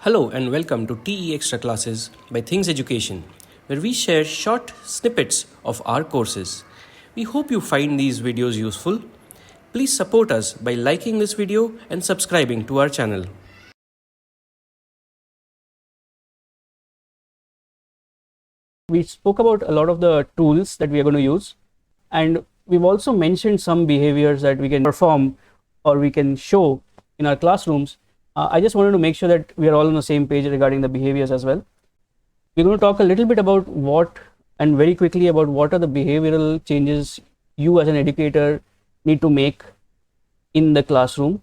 Hello and welcome to TE Extra Classes by Things Education, where we share short snippets of our courses. We hope you find these videos useful. Please support us by liking this video and subscribing to our channel. We spoke about a lot of the tools that we are going to use, and we've also mentioned some behaviors that we can perform or we can show in our classrooms. I just wanted to make sure that we are all on the same page regarding the behaviors as well. We're going to talk a little bit about what, and very quickly, about what are the behavioral changes you as an educator need to make in the classroom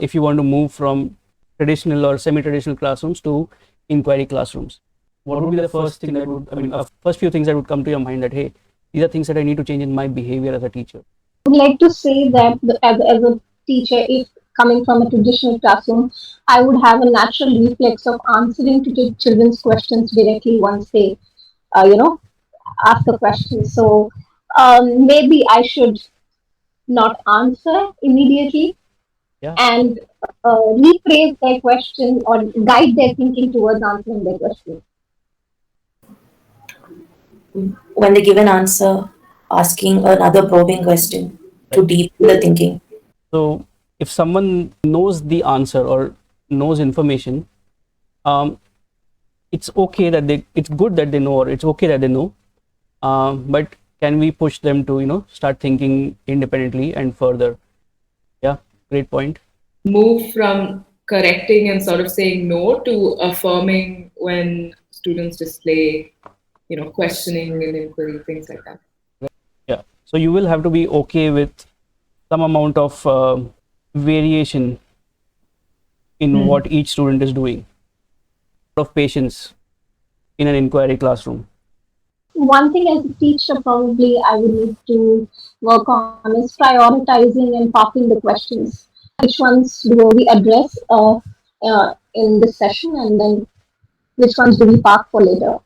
if you want to move from traditional or semi-traditional classrooms to inquiry classrooms. What would be the first thing that would, first few things that would come to your mind that, hey, these are things that I need to change in my behavior as a teacher? I would like to say that as a teacher, if coming from a traditional classroom, I would have a natural reflex of answering to the children's questions directly once they, ask the question. So maybe I should not answer immediately and rephrase their question or guide their thinking towards answering their question. When they give an answer, asking another probing question to deepen the thinking. So if someone knows the answer or knows information, it's okay that it's good that they know, or it's okay that they know, but can we push them to start thinking independently and further? Yeah, great point. Move from correcting and sort of saying no to affirming when students display questioning and inquiry, things like that. Yeah, so you will have to be okay with some amount of variation in what each student is doing. Of patience in an inquiry classroom. One thing as a teacher probably I would need to work on is prioritizing and parking the questions. Which ones do we address in this session, and then which ones do we park for later?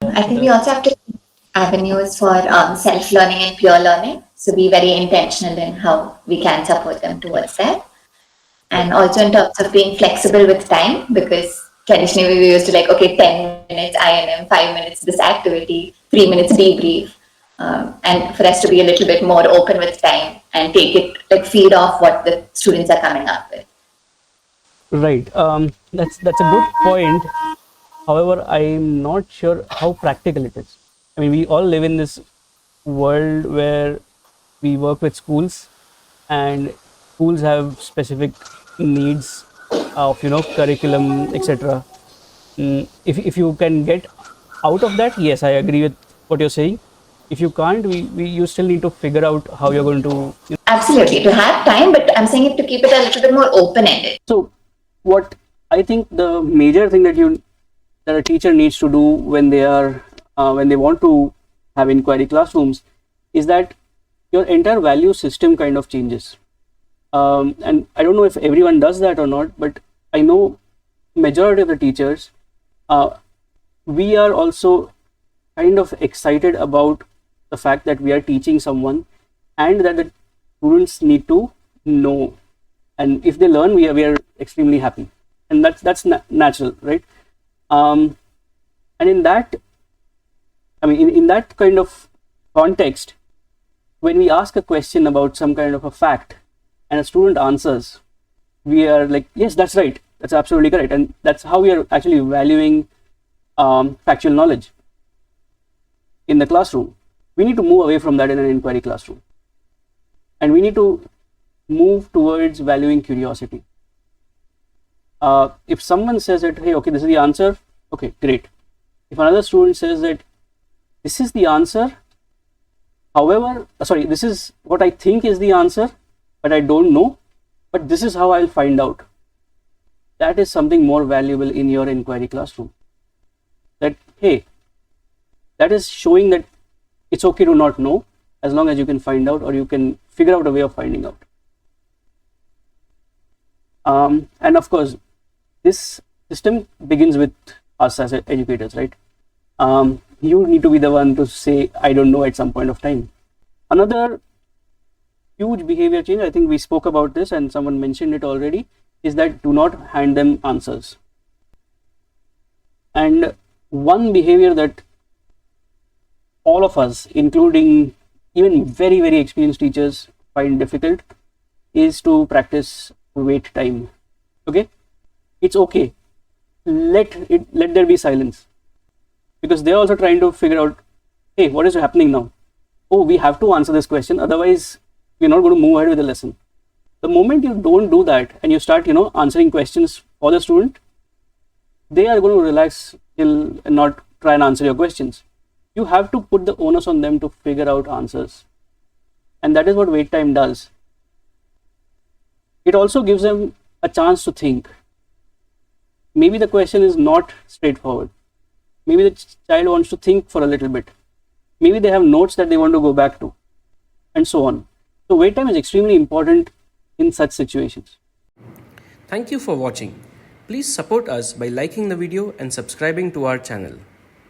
I think we also have to keep avenues for self-learning and peer learning. So be very intentional in how we can support them towards that. And also in terms of being flexible with time, because traditionally we used to 10 minutes INM, 5 minutes this activity, 3 minutes debrief. And for us to be a little bit more open with time and take it, feed off what the students are coming up with. Right. That's a good point. However, I'm not sure how practical it is. I mean, we all live in this world where we work with schools, and schools have specific needs of curriculum, etc. If you can get out of that, yes, I agree with what you're saying. If you can't, you still need to figure out how you're going to. Absolutely, to have time, but I'm saying it to keep it a little bit more open-ended. So, what I think the major thing that a teacher needs to do when they want to have inquiry classrooms is that your entire value system kind of changes. And I don't know if everyone does that or not, but I know majority of the teachers, we are also kind of excited about the fact that we are teaching someone and that the students need to know. And if they learn, we are extremely happy. And that's natural, right? And in that, in that kind of context, when we ask a question about some kind of a fact and a student answers, we are like, yes, that's right, that's absolutely correct, and that's how we are actually valuing factual knowledge in the classroom. We need to move away from that in an inquiry classroom, and we need to move towards valuing curiosity. If someone says that, hey, okay, this is the answer, okay, great. If another student says that this is the answer, however, this is what I think is the answer, but I don't know, but this is how I'll find out. That is something more valuable in your inquiry classroom. That, hey, that is showing that it's okay to not know as long as you can find out, or you can figure out a way of finding out. And of course, this system begins with us as educators, right? You need to be the one to say, I don't know, at some point of time. Another huge behavior change, I think we spoke about this and someone mentioned it already, is that do not hand them answers. And one behavior that all of us, including even very, very experienced teachers, find difficult is to practice wait time. Okay? It's okay. Let there be silence. Because they're also trying to figure out, hey, what is happening now? Oh, we have to answer this question, otherwise we're not going to move ahead with the lesson. The moment you don't do that and you start, answering questions for the student, they are going to relax and not try and answer your questions. You have to put the onus on them to figure out answers. And that is what wait time does. It also gives them a chance to think. Maybe the question is not straightforward. Maybe the child wants to think for a little bit. Maybe they have notes that they want to go back to, and so on. So wait time is extremely important in such situations. Thank you for watching. Please support us by liking the video and subscribing to our channel.